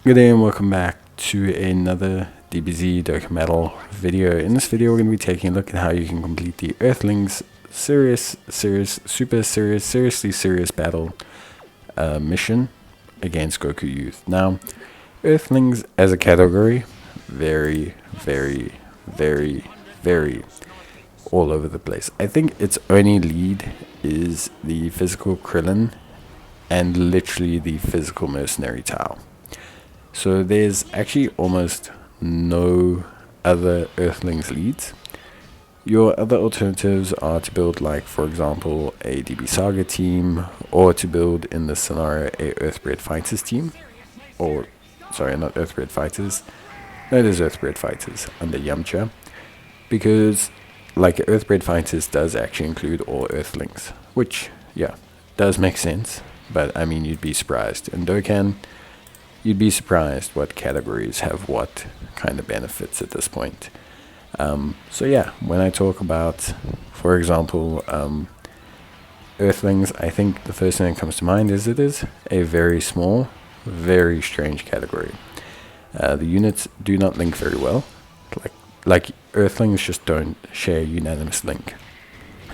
Good day and welcome back to another DBZ Dokkan Metal video. In this video we're going to be taking a look at how you can complete the Earthlings seriously serious battle mission against Goku Youth. Now, Earthlings as a category, very all over the place. I think its only lead is the physical Krillin and literally the physical mercenary Tao. So there's actually almost no other Earthlings leads. Your other alternatives are to build, like, for example, a DB Saga team, or to build, in this scenario, a Earthbred Fighters team. Or, sorry, not Earthbred Fighters. No, it is Earthbred Fighters under Yamcha. Because, like, Earthbred Fighters does actually include all Earthlings. Which, yeah, does make sense. But, I mean, you'd be surprised. In Dokkan, you'd be surprised what categories have what kind of benefits at this point. So yeah, when I talk about, for example, Earthlings, I think the first thing that comes to mind is it is a very small, very strange category. The units do not link very well. Like Earthlings just don't share a unanimous link.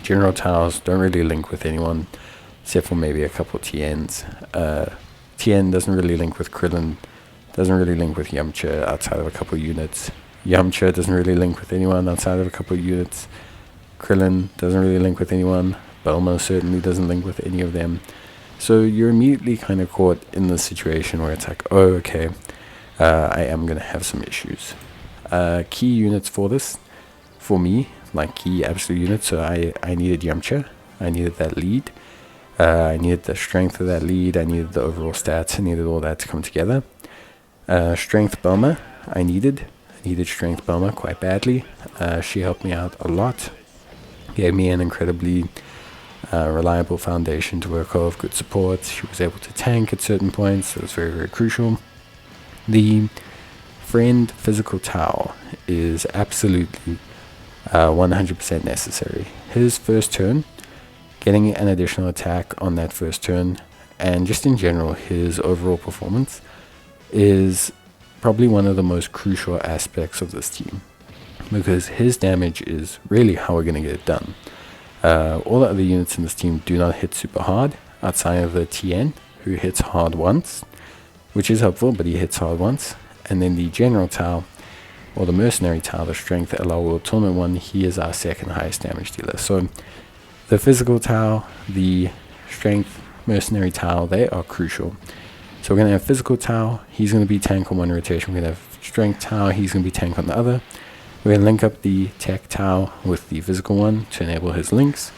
General Taos don't really link with anyone, except for maybe a couple TNs. Tien doesn't really link with Krillin, doesn't really link with Yamcha outside of a couple units. Yamcha doesn't really link with anyone outside of a couple units. Krillin doesn't really link with anyone. Bulma certainly doesn't link with any of them. So you're immediately kind of caught in the situation where it's like, oh, okay, I am going to have some issues. Key units for this, for me, like key absolute units, so I needed Yamcha, I needed that lead. I needed the strength of that lead, I needed the overall stats, I needed all that to come together. Strength Bulma, I needed Strength Bulma quite badly. She helped me out a lot, gave me an incredibly reliable foundation to work off, good support. She was able to tank at certain points, that was very crucial. The friend physical Tao is absolutely 100% necessary. His first turn, getting an additional attack on that first turn, and just in general, his overall performance is probably one of the most crucial aspects of this team, because his damage is really how we're going to get it done. All the other units in this team do not hit super hard, outside of the Tien, who hits hard once, which is helpful, but he hits hard once. And then the General Tao, or the Mercenary Tao, the Strength LR World Tournament one, he is our second highest damage dealer. So the physical Tao, the strength mercenary Tao, they are crucial. So we're going to have physical Tao, he's going to be tank on one rotation. We're going to have strength Tao, he's going to be tank on the other. We're going to link up the tech Tao with the physical one to enable his links.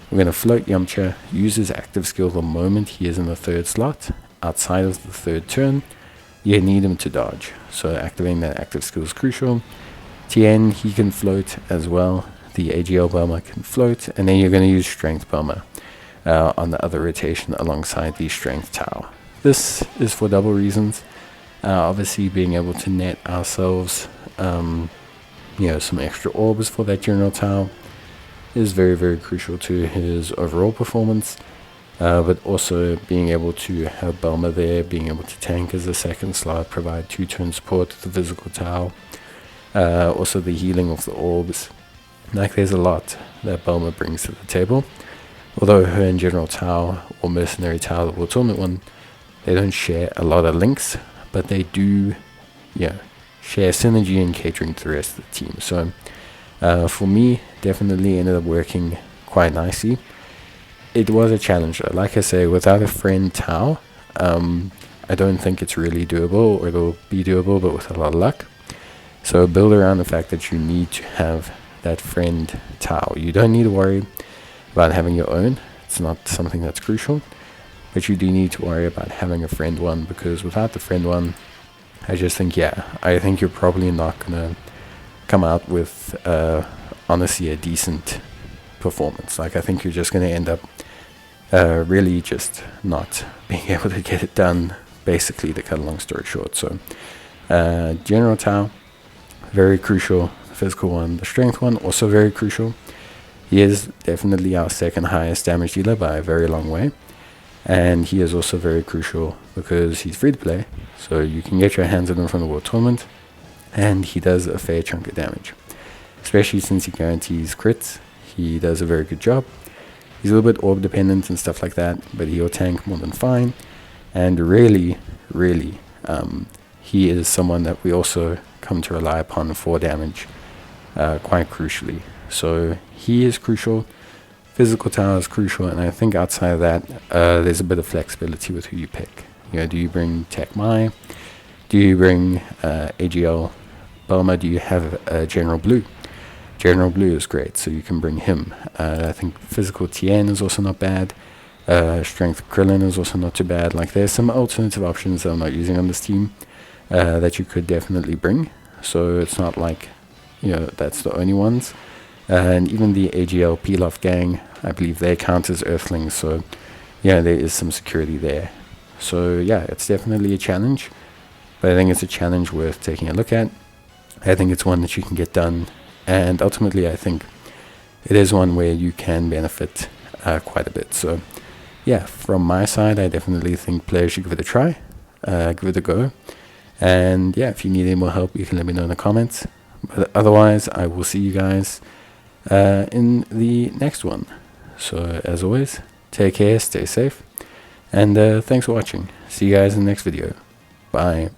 We're going to float Yamcha, use his active skill the moment he is in the third slot, outside of the third turn. You need him to dodge, so activating that active skill is crucial. Tien, he can float as well. The AGL Bulma can float, and then you're going to use Strength Bulma on the other rotation alongside the Strength Tao. This is for double reasons. Obviously, being able to net ourselves, some extra orbs for that General Tao is very crucial to his overall performance. But also being able to have Bulma there, being able to tank as a second slot, provide 2-turn support to the physical Tao. Also the healing of the orbs. Like, there's a lot that Bulma brings to the table. Although her and General Tao, or Mercenary Tao, the World Tournament one, they don't share a lot of links, but they do, share synergy and catering to the rest of the team. So, for me, definitely ended up working quite nicely. It was a challenge, though. Like I say, without a friend Tao, I don't think it's really doable, or it'll be doable, but with a lot of luck. So build around the fact that you need to have that friend Tao. You don't need to worry about having your own. It's not something that's crucial, but you do need to worry about having a friend one, because without the friend one, I think you're probably not gonna come out with honestly a decent performance. Like, I think you're just gonna end up really just not being able to get it done, basically, to cut a long story short. So General Tao, very crucial. Physical one, the strength one, also very crucial. He is definitely our second highest damage dealer by a very long way, and he is also very crucial because he's free to play, so you can get your hands on him from the World Tournament, and he does a fair chunk of damage. Especially since he guarantees crits, he does a very good job. He's a little bit orb dependent and stuff like that, but he'll tank more than fine. And really, he is someone that we also come to rely upon for damage, quite crucially. So he is crucial. Physical tower is crucial, and I think outside of that, there's a bit of flexibility with who you pick. You know, do you bring Tech Mai? Do you bring AGL Bulma? Do you have General Blue? General Blue is great, so you can bring him. I think physical Tien is also not bad. Strength Krillin is also not too bad. Like, there's some alternative options that I'm not using on this team that you could definitely bring. So it's not like, you know, that's the only ones. And even the AGL Pilaf gang, I believe they count as Earthlings. So yeah, there is some security there. So yeah, it's definitely a challenge, but I think it's a challenge worth taking a look at. I think it's one that you can get done, and ultimately I think it is one where you can benefit quite a bit. So yeah, from my side, I definitely think players should give it a try, give it a go. And yeah, if you need any more help, you can let me know in the comments. But otherwise, I will see you guys in the next one. So as always, take care, stay safe, and thanks for watching. See you guys in the next video. Bye.